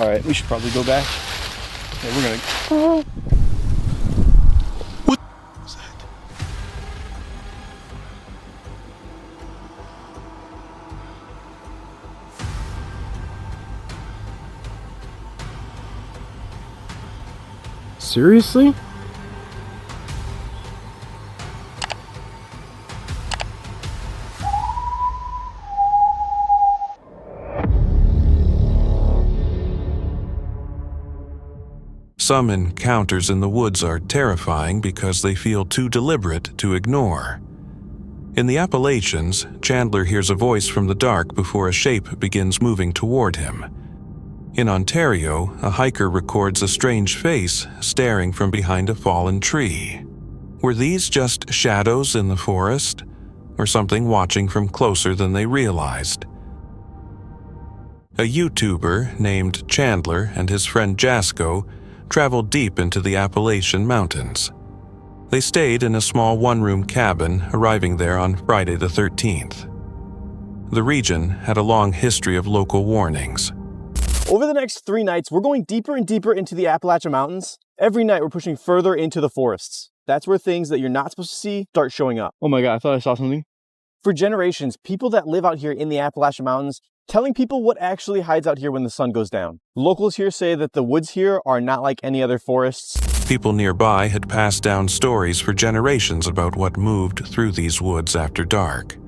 All right, we should probably go back. Yeah, we're gonna. What was that? Seriously? Some encounters in the woods are terrifying because they feel too deliberate to ignore. In the Appalachians, Chandler hears a voice from the dark before a shape begins moving toward him. In Ontario, a hiker records a strange face staring from behind a fallen tree. Were these just shadows in the forest, or something watching from closer than they realized? A YouTuber named Chandler and his friend Jasko traveled deep into the Appalachian Mountains. They stayed in a small one-room cabin, arriving there on Friday the 13th. The region had a long history of local warnings. Over the next 3 nights, we're going deeper and deeper into the Appalachian Mountains. Every night, we're pushing further into the forests. That's where things that you're not supposed to see start showing up. Oh my God, I thought I saw something. For generations, people that live out here in the Appalachian Mountains telling people what actually hides out here when the sun goes down. Locals here say that the woods here are not like any other forests. People nearby had passed down stories for generations about what moved through these woods after dark.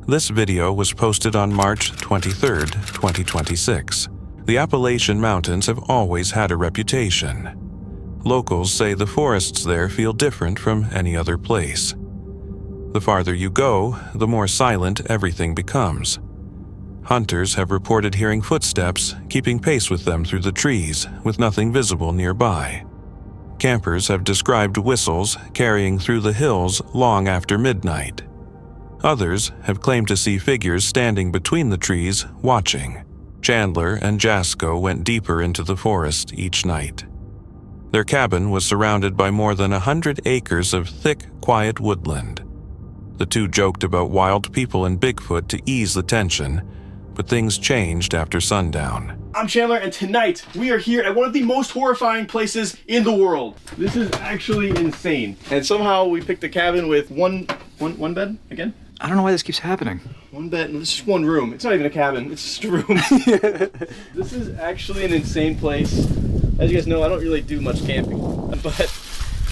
This video was posted on March 23, 2026. The Appalachian Mountains have always had a reputation. Locals say the forests there feel different from any other place. The farther you go, the more silent everything becomes. Hunters have reported hearing footsteps, keeping pace with them through the trees, with nothing visible nearby. Campers have described whistles carrying through the hills long after midnight. Others have claimed to see figures standing between the trees, watching. Chandler and Jasko went deeper into the forest each night. Their cabin was surrounded by more than 100 acres of thick, quiet woodland. The two joked about wild people and Bigfoot to ease the tension, but things changed after sundown. I'm Chandler, and tonight we are here at one of the most horrifying places in the world. This is actually insane. And somehow we picked a cabin with one bed again? I don't know why this keeps happening. One bed, and this is one room. It's not even a cabin, it's just a room. This is actually an insane place. As you guys know, I don't really do much camping, but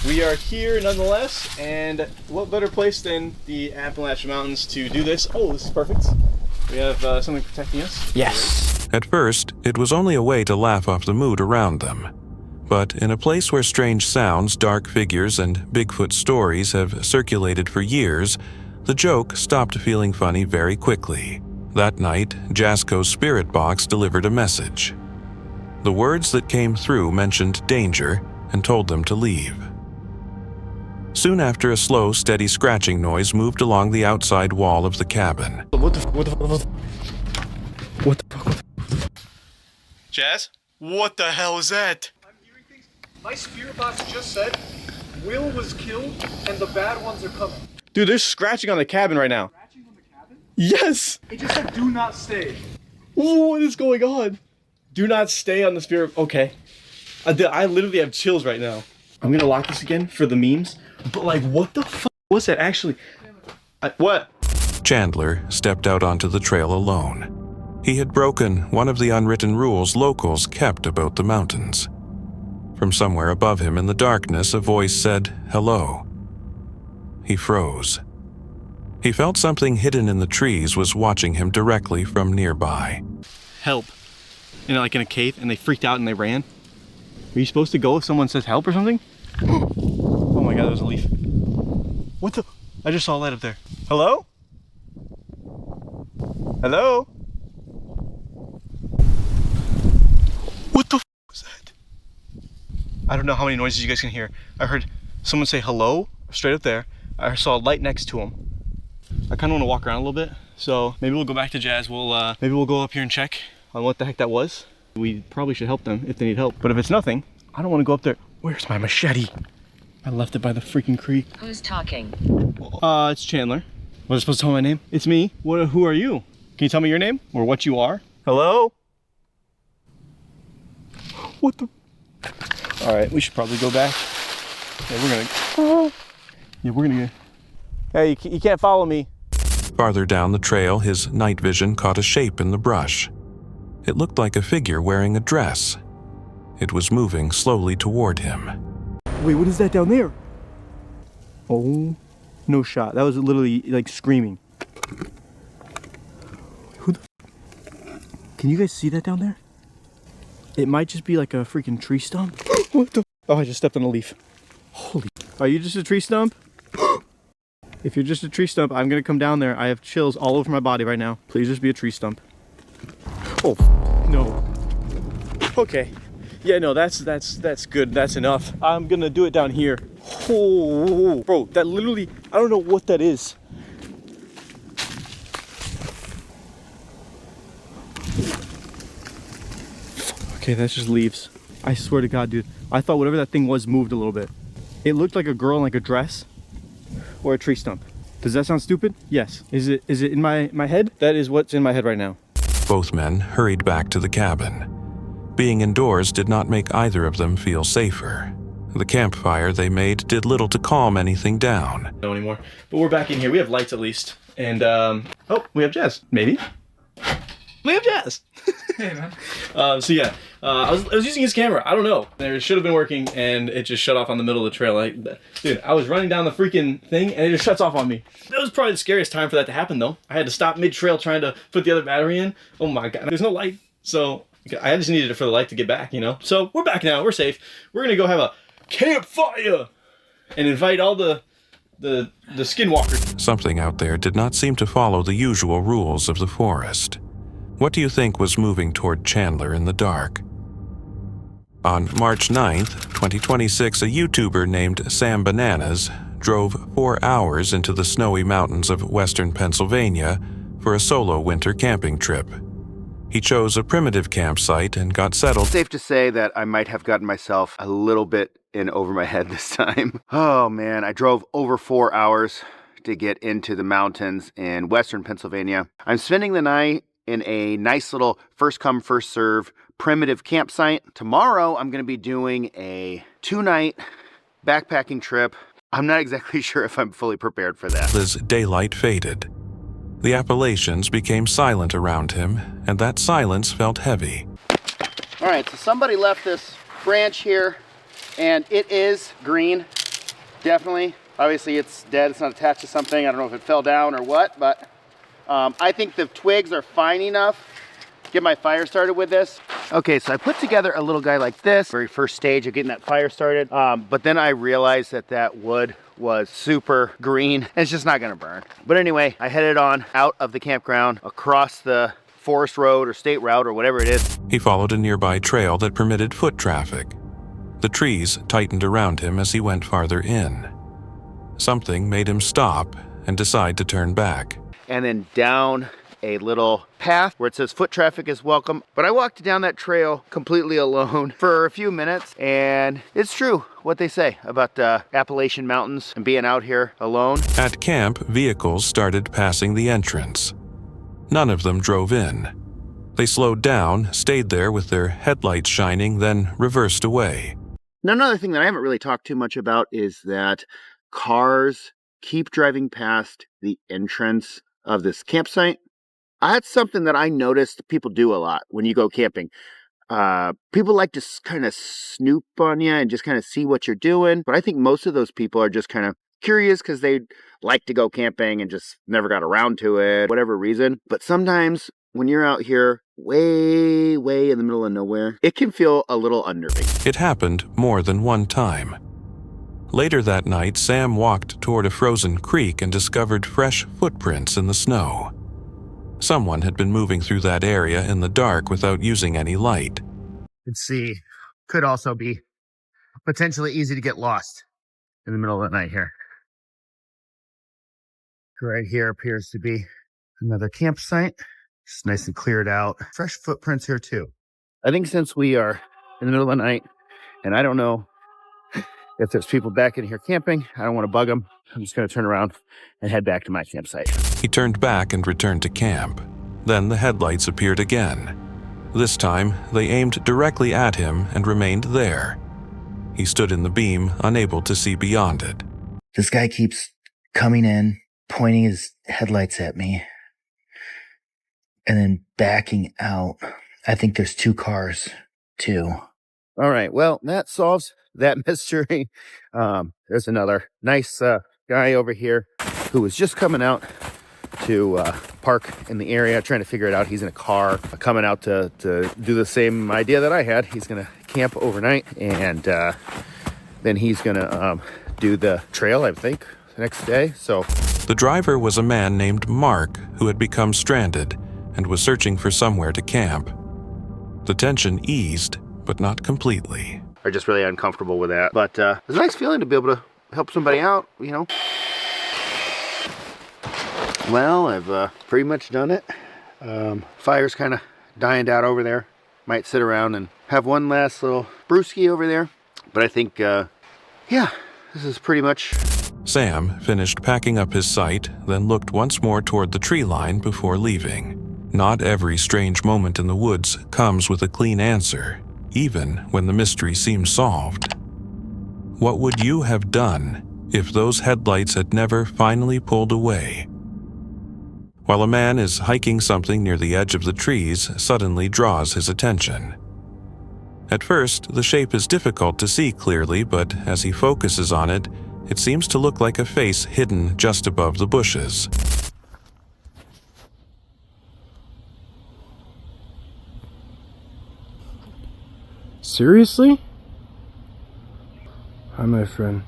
we are here nonetheless, and what better place than the Appalachian Mountains to do this? Oh, this is perfect. We have something protecting us. Yes. At first, it was only a way to laugh off the mood around them. But in a place where strange sounds, dark figures, and Bigfoot stories have circulated for years, the joke stopped feeling funny very quickly. That night, Jasko's spirit box delivered a message. The words that came through mentioned danger and told them to leave. Soon after, a slow, steady scratching noise moved along the outside wall of the cabin. What the fuck? Jazz? What the hell is that? I'm hearing things. My spirit box just said Will was killed and the bad ones are coming. Dude, there's scratching on the cabin right now. Scratching on the cabin? Yes! It just said do not stay. What is going on? Do not stay on the spirit. Okay. I literally have chills right now. I'm gonna lock this again for the memes. But like, what the fuck was that actually? What? Chandler stepped out onto the trail alone. He had broken one of the unwritten rules locals kept about the mountains. From somewhere above him in the darkness, a voice said, "Hello." He froze. He felt something hidden in the trees was watching him directly from nearby. Help. Like in a cave, and they freaked out and they ran. Are you supposed to go if someone says help or something? Oh my God, there's a leaf. What the? I just saw a light up there. Hello? Hello? What the was that? I don't know how many noises you guys can hear. I heard someone say hello straight up there. I saw a light next to him. I kind of want to walk around a little bit, so maybe we'll go back to Jazz. Maybe we'll go up here and check on what the heck that was. We probably should help them if they need help. But if it's nothing, I don't want to go up there. Where's my machete? I left it by the freaking creek. Who's talking? It's Chandler. Was I supposed to tell my name? It's me. Who are you? Can you tell me your name or what you are? Hello? What the? All right, we should probably go back. Yeah, we're gonna. Hey, you can't follow me. Farther down the trail, his night vision caught a shape in the brush. It looked like a figure wearing a dress. It was moving slowly toward him. Wait, what is that down there? Oh, no shot. That was literally like screaming. Who the? Can you guys see that down there? It might just be like a freaking tree stump. What the? Oh, I just stepped on a leaf. Holy. Are you just a tree stump? If you're just a tree stump, I'm gonna come down there. I have chills all over my body right now. Please just be a tree stump. Oh, no. Okay. Yeah, no, that's good. That's enough. I'm gonna do it down here. Oh, bro, that literally, I don't know what that is. Okay, that's just leaves. I swear to God, dude. I thought whatever that thing was moved a little bit. It looked like a girl in like a dress or a tree stump. Does that sound stupid? Yes. Is it in my head? That is what's in my head right now. Both men hurried back to the cabin. Being indoors did not make either of them feel safer. The campfire they made did little to calm anything down. No anymore. But we're back in here. We have lights at least. And, oh, we have Jazz. Maybe. We have Jazz. Hey, man. So yeah, I was using his camera. I don't know. It should have been working, and it just shut off on the middle of the trail. Like, dude, I was running down the freaking thing, and it just shuts off on me. That was probably the scariest time for that to happen, though. I had to stop mid-trail trying to put the other battery in. Oh my God, there's no light. So I just needed it for the light to get back, you know? So we're back now. We're safe. We're gonna go have a campfire and invite all the skinwalkers. Something out there did not seem to follow the usual rules of the forest. What do you think was moving toward Chandler in the dark? On March 9th, 2026, a YouTuber named Sam Bananas drove 4 hours into the snowy mountains of western Pennsylvania for a solo winter camping trip. He chose a primitive campsite and got settled. Safe to say that I might have gotten myself a little bit in over my head this time. Oh man, I drove over 4 hours to get into the mountains in western Pennsylvania. I'm spending the night in a nice little first come, first serve primitive campsite. Tomorrow, I'm gonna be doing a 2-night backpacking trip. I'm not exactly sure if I'm fully prepared for that. As daylight faded, the Appalachians became silent around him, and that silence felt heavy. All right, so somebody left this branch here, and it is green, definitely. Obviously it's dead, it's not attached to something. I don't know if it fell down or what, but I think the twigs are fine enough to get my fire started with this. Okay, so I put together a little guy like this, very first stage of getting that fire started. But then I realized that that wood was super green and it's just not gonna burn. But anyway, I headed on out of the campground across the forest road or state route or whatever it is. He followed a nearby trail that permitted foot traffic. The trees tightened around him as he went farther in. Something made him stop and decide to turn back. And then down a little path where it says foot traffic is welcome. But I walked down that trail completely alone for a few minutes, and it's true what they say about the Appalachian Mountains and being out here alone. At camp, vehicles started passing the entrance. None of them drove in. They slowed down, stayed there with their headlights shining, then reversed away. Now, another thing that I haven't really talked too much about is that cars keep driving past the entrance of this campsite. That's something that I noticed people do a lot when you go camping. People like to kind of snoop on you and just kind of see what you're doing. But I think most of those people are just kind of curious because they like to go camping and just never got around to it, whatever reason. But sometimes when you're out here way in the middle of nowhere, it can feel a little unnerving. It happened more than one time. Later that night, Sam walked toward a frozen creek and discovered fresh footprints in the snow. Someone had been moving through that area in the dark without using any light. Let's see. Could also be potentially easy to get lost in the middle of the night here. Right here appears to be another campsite. It's nice and cleared out. Fresh footprints here too. I think since we are in the middle of the night, and I don't know if there's people back in here camping, I don't want to bug them. I'm just going to turn around and head back to my campsite. He turned back and returned to camp. Then the headlights appeared again. This time, they aimed directly at him and remained there. He stood in the beam, unable to see beyond it. This guy keeps coming in, pointing his headlights at me, and then backing out. I think there's 2 cars, too. All right, well, that solves that mystery. There's another nice guy over here who was just coming out to park in the area, trying to figure it out. He's in a car coming out to do the same idea that I had. He's going to camp overnight, and then he's going to do the trail, I think, the next day. So The driver was a man named Mark who had become stranded and was searching for somewhere to camp. The tension eased, but not completely. are just really uncomfortable with that. But it's a nice feeling to be able to help somebody out, you know. Well, I've pretty much done it. Fire's kind of dying out over there. Might sit around and have one last little brewski over there. But I think, yeah, this is pretty much... Sam finished packing up his sight, then looked once more toward the tree line before leaving. Not every strange moment in the woods comes with a clean answer, even when the mystery seems solved. What would you have done if those headlights had never finally pulled away? While a man is hiking something near the edge of the trees suddenly draws his attention. At first, the shape is difficult to see clearly, but as he focuses on it, it seems to look like a face hidden just above the bushes. Seriously? Hi, my friend.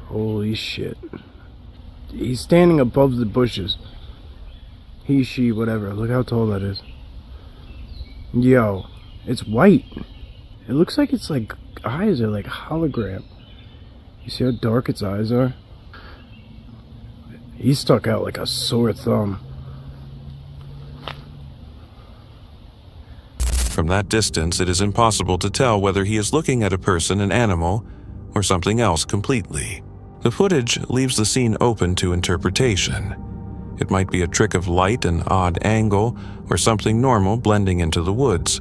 Holy shit. He's standing above the bushes. He, she, whatever. Look how tall that is. Yo, it's white. It looks like its like eyes are like hologram. You see how dark its eyes are? He stuck out like a sore thumb. From that distance, it is impossible to tell whether he is looking at a person, an animal, or something else completely. The footage leaves the scene open to interpretation. It might be a trick of light, an odd angle, or something normal blending into the woods.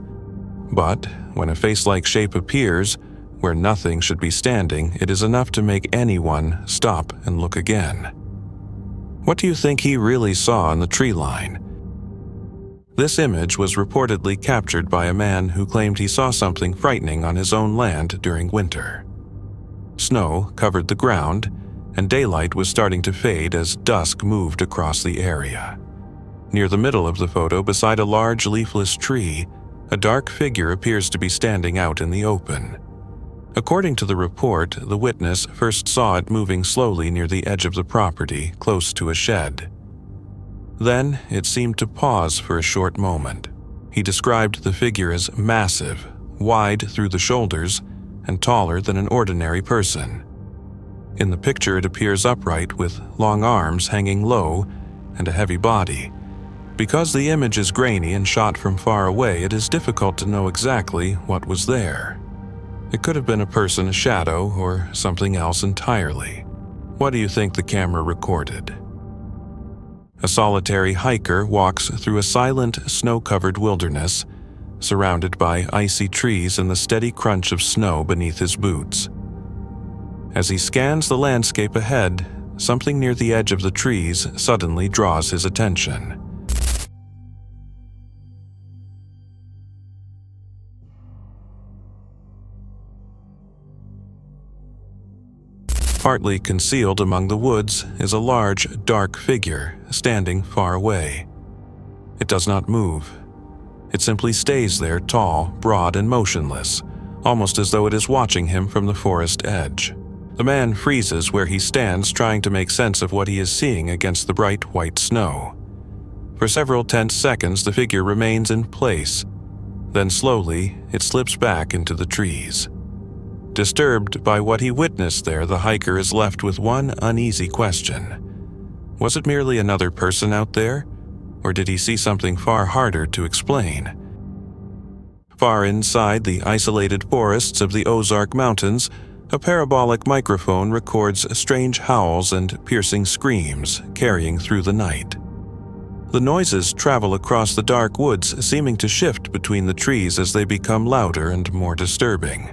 But when a face-like shape appears, where nothing should be standing, it is enough to make anyone stop and look again. What do you think he really saw on the tree line? This image was reportedly captured by a man who claimed he saw something frightening on his own land during winter. Snow covered the ground, and daylight was starting to fade as dusk moved across the area. Near the middle of the photo, beside a large leafless tree, a dark figure appears to be standing out in the open. According to the report, the witness first saw it moving slowly near the edge of the property, close to a shed. Then it seemed to pause for a short moment. He described the figure as massive, wide through the shoulders, and taller than an ordinary person. In the picture, it appears upright with long arms hanging low and a heavy body. Because the image is grainy and shot from far away, it is difficult to know exactly what was there. It could have been a person, a shadow, or something else entirely. What do you think the camera recorded? A solitary hiker walks through a silent, snow-covered wilderness, surrounded by icy trees and the steady crunch of snow beneath his boots. As he scans the landscape ahead, something near the edge of the trees suddenly draws his attention. Partly concealed among the woods is a large, dark figure standing far away. It does not move. It simply stays there, tall, broad, and motionless, almost as though it is watching him from the forest edge. The man freezes where he stands, trying to make sense of what he is seeing against the bright white snow. For several tense seconds, the figure remains in place. Then slowly, it slips back into the trees. Disturbed by what he witnessed there, the hiker is left with one uneasy question. Was it merely another person out there, or did he see something far harder to explain? Far inside the isolated forests of the Ozark Mountains, a parabolic microphone records strange howls and piercing screams carrying through the night. The noises travel across the dark woods, seeming to shift between the trees as they become louder and more disturbing.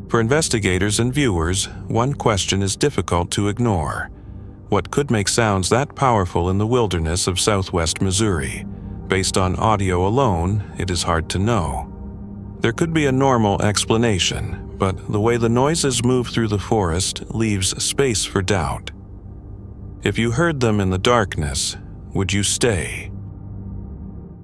For investigators and viewers, one question is difficult to ignore. What could make sounds that powerful in the wilderness of southwest Missouri? Based on audio alone, it is hard to know. There could be a normal explanation, but the way the noises move through the forest leaves space for doubt. If you heard them in the darkness, would you stay?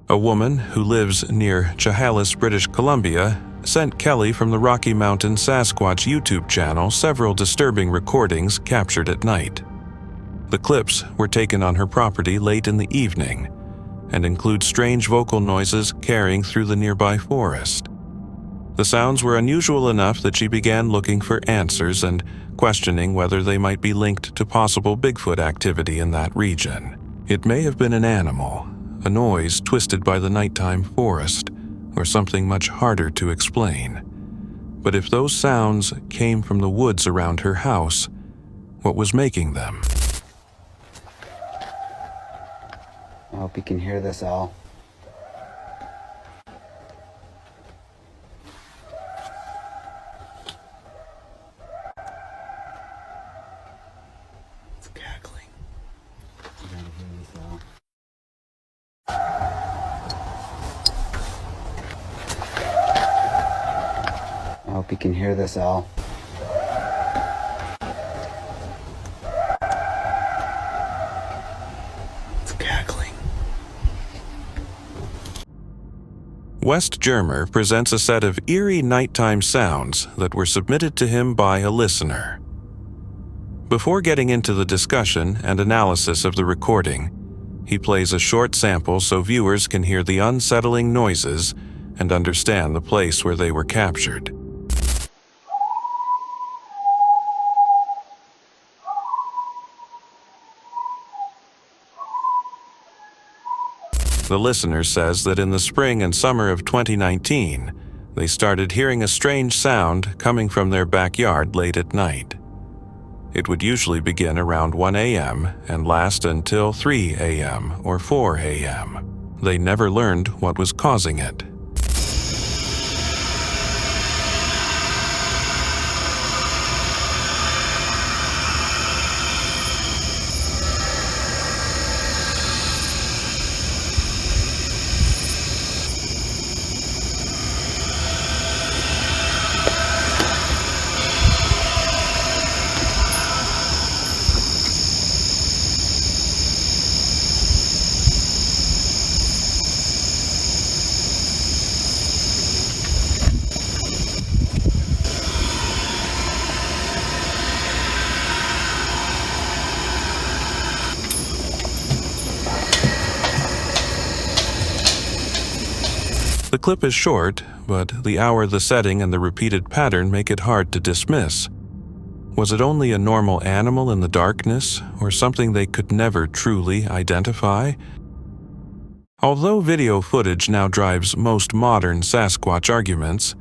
A woman who lives near Chehalis, British Columbia, sent Kelly from the Rocky Mountain Sasquatch YouTube channel several disturbing recordings captured at night. The clips were taken on her property late in the evening and include strange vocal noises carrying through the nearby forest. The sounds were unusual enough that she began looking for answers and questioning whether they might be linked to possible Bigfoot activity in that region. It may have been an animal, a noise twisted by the nighttime forest, or something much harder to explain. But if those sounds came from the woods around her house, what was making them? I hope you can hear this, Al. It's cackling. You gotta hear this, Al. I hope you can hear this, Al. It's cackling. West Germer presents a set of eerie nighttime sounds that were submitted to him by a listener. Before getting into the discussion and analysis of the recording, he plays a short sample so viewers can hear the unsettling noises and understand the place where they were captured. The listener says that in the spring and summer of 2019, they started hearing a strange sound coming from their backyard late at night. It would usually begin around 1 a.m. and last until 3 a.m. or 4 a.m. They never learned what was causing it. clip is short, but the hour, the setting, and the repeated pattern make it hard to dismiss. Was it only a normal animal in the darkness, or something they could never truly identify? Although video footage now drives most modern Sasquatch arguments,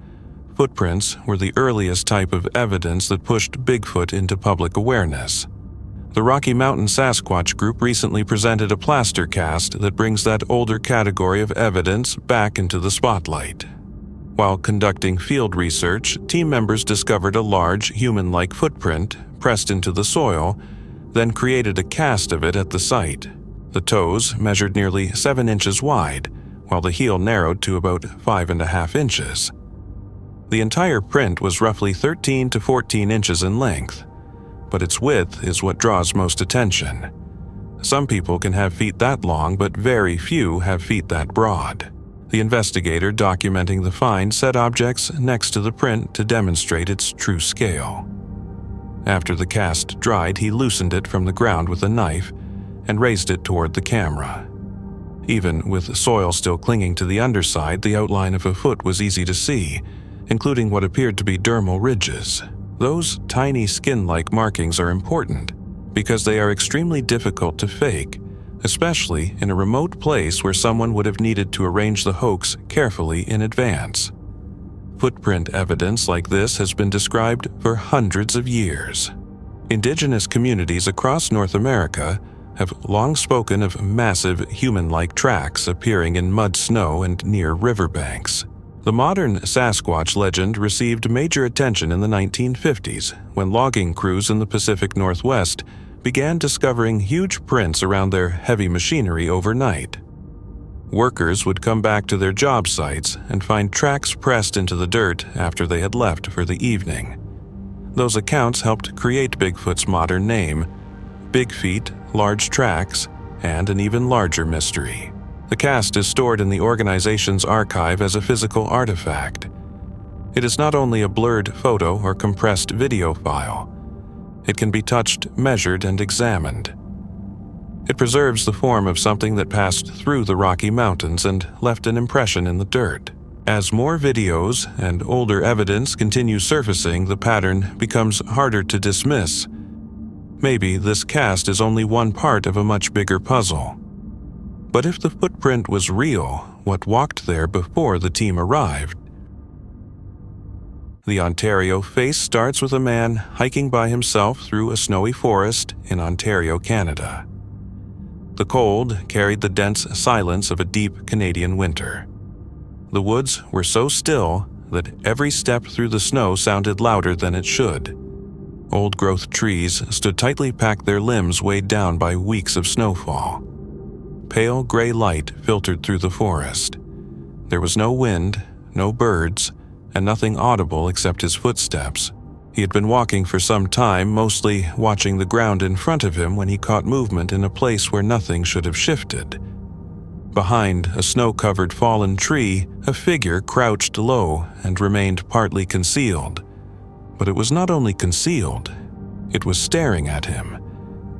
footprints were the earliest type of evidence that pushed Bigfoot into public awareness. The Rocky Mountain Sasquatch group recently presented a plaster cast that brings that older category of evidence back into the spotlight. While conducting field research, team members discovered a large, human-like footprint pressed into the soil, then created a cast of it at the site. The toes measured nearly 7 inches wide, while the heel narrowed to about 5.5 inches. The entire print was roughly 13 to 14 inches in length, but its width is what draws most attention. Some people can have feet that long, but very few have feet that broad. The investigator documenting the find set objects next to the print to demonstrate its true scale. After the cast dried, he loosened it from the ground with a knife and raised it toward the camera. Even with soil still clinging to the underside, the outline of a foot was easy to see, including what appeared to be dermal ridges. Those tiny skin-like markings are important because they are extremely difficult to fake, especially in a remote place where someone would have needed to arrange the hoax carefully in advance. Footprint evidence like this has been described for hundreds of years. Indigenous communities across North America have long spoken of massive human-like tracks appearing in mud snow and near riverbanks. The modern Sasquatch legend received major attention in the 1950s when logging crews in the Pacific Northwest began discovering huge prints around their heavy machinery overnight. Workers would come back to their job sites and find tracks pressed into the dirt after they had left for the evening. Those accounts helped create Bigfoot's modern name: big feet, large tracks, and an even larger mystery. The cast is stored in the organization's archive as a physical artifact. It is not only a blurred photo or compressed video file. It can be touched, measured, and examined. It preserves the form of something that passed through the Rocky Mountains and left an impression in the dirt. As more videos and older evidence continue surfacing, the pattern becomes harder to dismiss. Maybe this cast is only one part of a much bigger puzzle. But if the footprint was real, what walked there before the team arrived? The Ontario face starts with a man hiking by himself through a snowy forest in Ontario, Canada. The cold carried the dense silence of a deep Canadian winter. The woods were so still that every step through the snow sounded louder than it should. Old-growth trees stood tightly packed, their limbs weighed down by weeks of snowfall. Pale gray light filtered through the forest. There was no wind, no birds, and nothing audible except his footsteps. He had been walking for some time, mostly watching the ground in front of him when he caught movement in a place where nothing should have shifted. Behind a snow-covered fallen tree, a figure crouched low and remained partly concealed. But it was not only concealed, it was staring at him.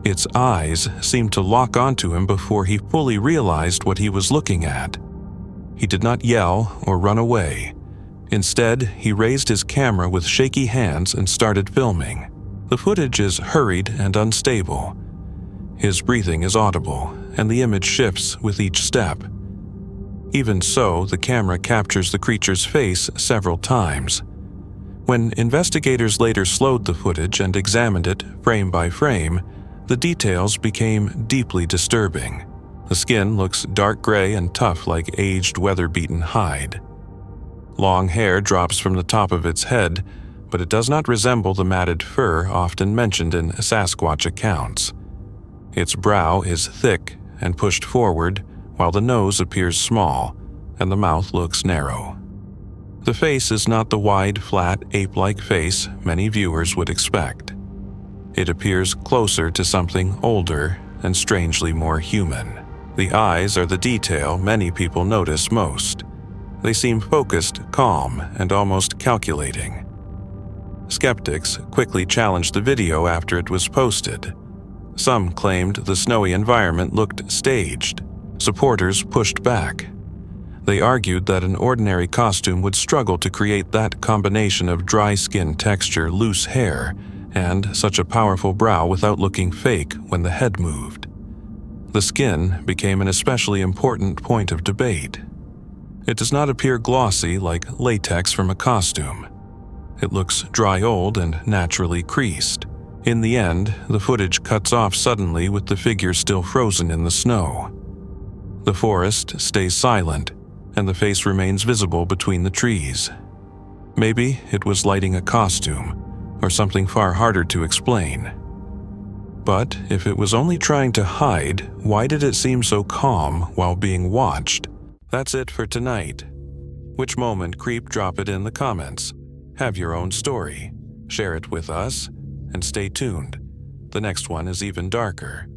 Its eyes seemed to lock onto him before he fully realized what he was looking at. He did not yell or run away. Instead, he raised his camera with shaky hands and started filming. The footage is hurried and unstable. His breathing is audible, and the image shifts with each step. Even so, the camera captures the creature's face several times. When investigators later slowed the footage and examined it frame by frame, the details became deeply disturbing. The skin looks dark gray and tough like aged, weather-beaten hide. Long hair drops from the top of its head, but it does not resemble the matted fur often mentioned in Sasquatch accounts. Its brow is thick and pushed forward, while the nose appears small and the mouth looks narrow. The face is not the wide, flat, ape-like face many viewers would expect. It appears closer to something older and strangely more human. The eyes are the detail many people notice most. They seem focused, calm, and almost calculating. Skeptics quickly challenged the video after it was posted. Some claimed the snowy environment looked staged. Supporters pushed back. They argued that an ordinary costume would struggle to create that combination of dry skin texture, loose hair, and such a powerful brow without looking fake when the head moved. The skin became an especially important point of debate. It does not appear glossy like latex from a costume. It looks dry-old and naturally creased. In the end, the footage cuts off suddenly with the figure still frozen in the snow. The forest stays silent, and the face remains visible between the trees. Maybe it was lighting a costume, or something far harder to explain. But if it was only trying to hide, why did it seem so calm while being watched? That's it for tonight. Which moment creep? Drop it in the comments. Have your own story. Share it with us, and stay tuned. The next one is even darker.